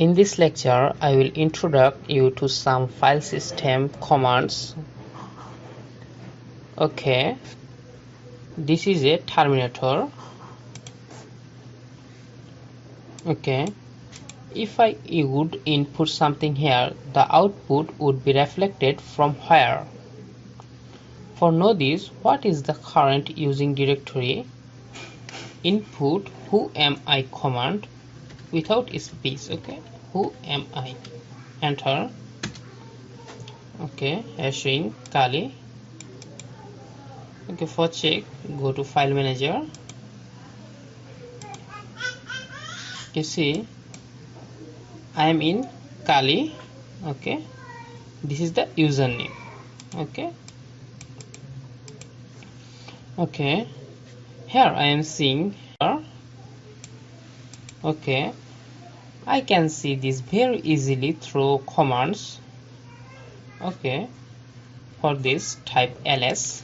In this lecture, I will introduce you to some file system commands. Okay, this is a terminator. Okay, if I would input something here, the output would be reflected from where. For know this, what is the current using directory? Input who am I command without space. Okay, who am I? Enter. Okay, string Kali. Okay, for check, go to file manager. You see, I am in Kali. Okay, this is the username. Okay, here I am seeing here. Okay, I can see this very easily through commands. Okay, for this type ls.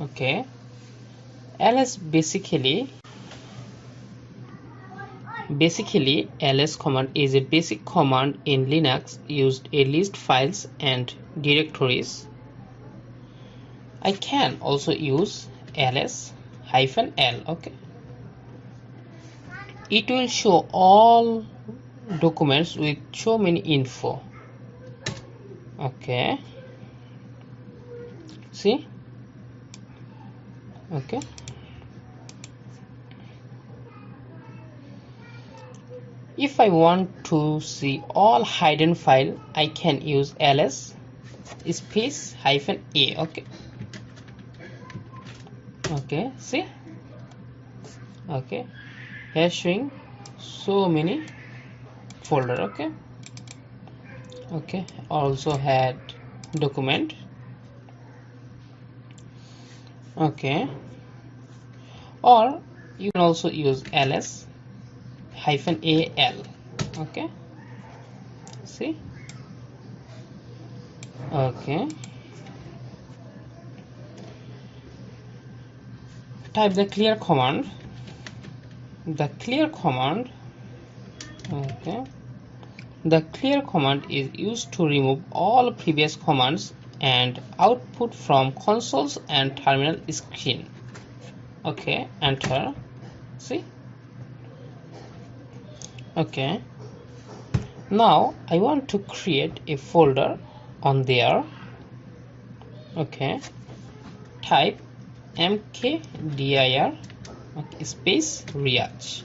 Okay, ls basically ls command is a basic command in Linux used to list files and directories. I can also use ls-l. Okay, it will show all documents with so many info. Okay, see. Okay, if I want to see all hidden file, I can use ls space -a. Okay, see. Okay, here showing so many folder. Okay, also had document. Okay, or you can also use ls-al. Okay, see. Okay, type the clear command. The clear command is used to remove all previous commands and output from consoles and terminal screen. Okay, enter. See. Okay, now I want to create a folder on there. Okay, type mkdir space Riaz.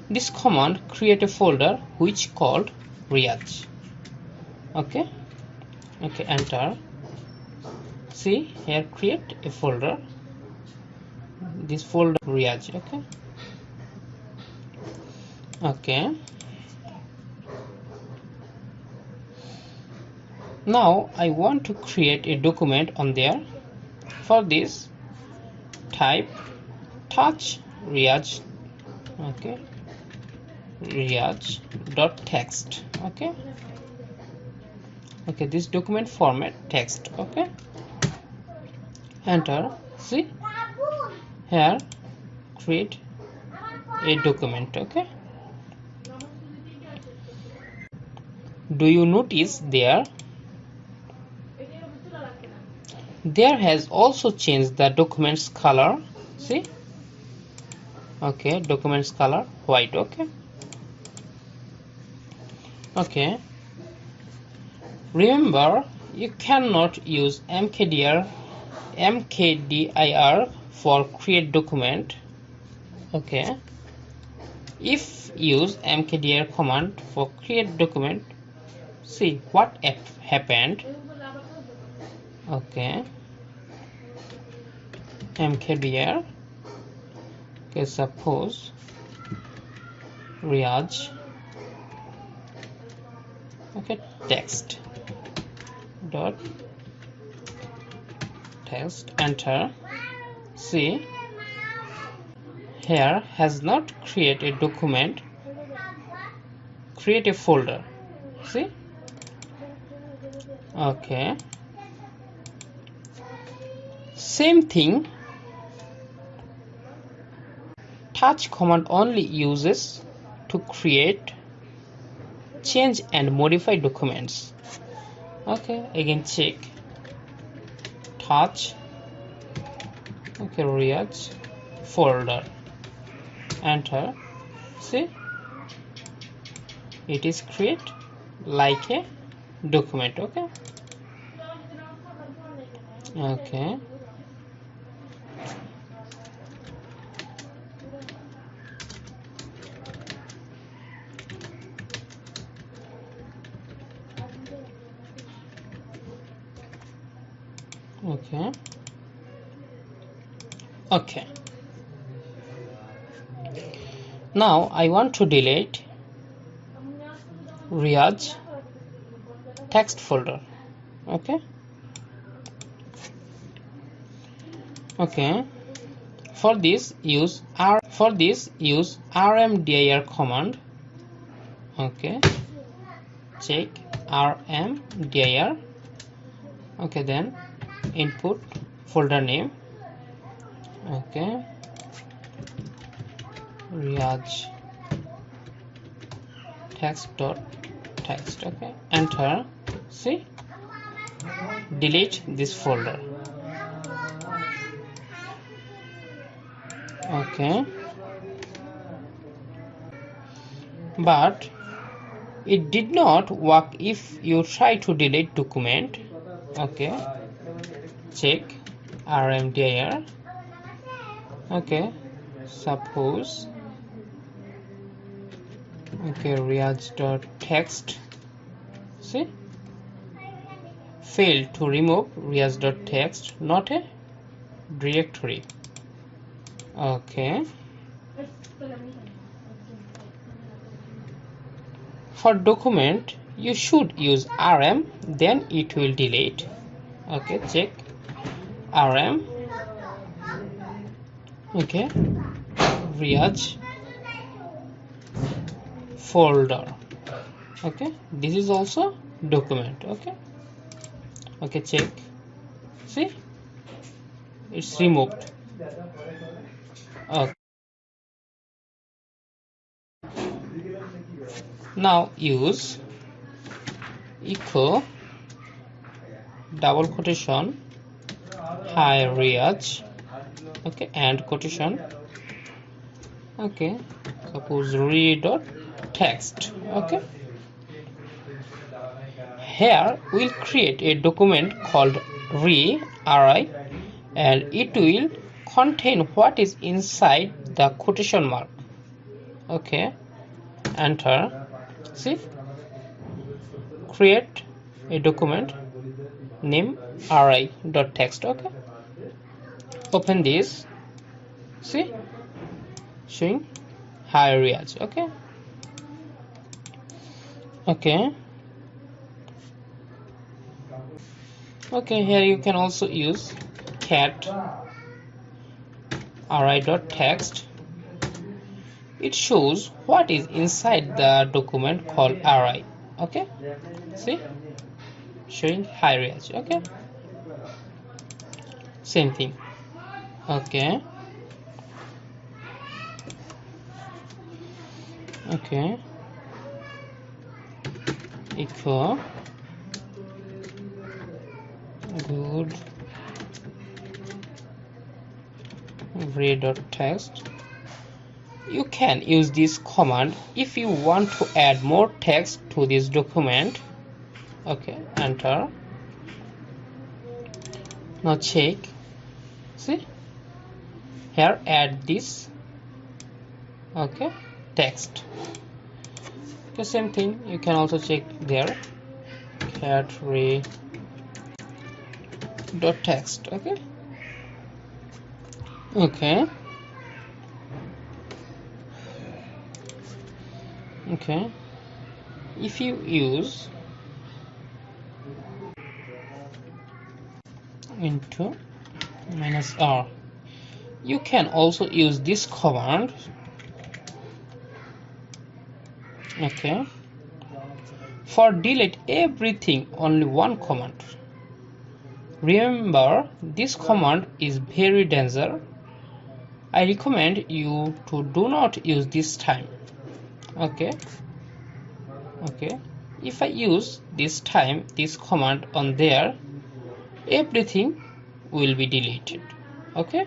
This command create a folder which called Riaz. Okay, enter. See, here create a folder. This folder Riaz. Okay, now I want to create a document on there. For this, type touch Riaz. Okay, Riaz.text. Okay, this document format text. Okay, enter. See, here create a document. Okay, do you notice there has also changed the document's color? See. Okay, document's color white. Okay, remember, you cannot use mkdir for create document. Okay, if use mkdir command for create document, see what happened. Okay, mkdir. Okay, suppose Riaz. Okay, text. Enter. See, here has not create a document, create a folder. See. Okay, same thing Touch command only uses to create, change and modify documents. Okay, again check touch. Okay, Riaz folder, enter. See, it is create like a document. Okay, okay, okay, okay. Now I want to delete Riaz text folder. Okay, okay. For this use rmdir command. Okay, check rmdir. Okay, then input folder name. Okay, Riaz text. Okay, enter. See, delete this folder. Okay, but it did not work if you try to delete document. Okay, check rmdir. Okay, suppose okay, Riaz.text. See, failed to remove Riaz.text, not a directory. Okay, for document you should use rm, then it will delete. Okay, check rm. Okay, Riaz folder. Okay, this is also document. Okay, okay, check. See, it's removed. Okay, now use echo double quotation hi Riaz. Okay, and quotation. Okay, suppose re.text. Okay, here we'll create a document called ri, and it will contain what is inside the quotation mark. Okay, enter. See, create a document name ri.text. Okay, open this. See, showing hi Riaz. Okay, okay, okay. Here you can also use cat ri.text. It shows what is inside the document called ri. Okay, see, showing hi Riaz. Okay, same thing. Okay, okay, echo good ri.text. You can use this command if you want to add more text to this document. Okay, enter. Now check. See, here add this. Okay, text. Okay, same thing. You can also check there cat ri.text. Okay, okay, okay. If you use into -r, you can also use this command. Okay, for delete everything, only one command. Remember, this command is very dangerous. I recommend you to do not use this time. Okay, if I use this command on there, everything will be deleted. Okay.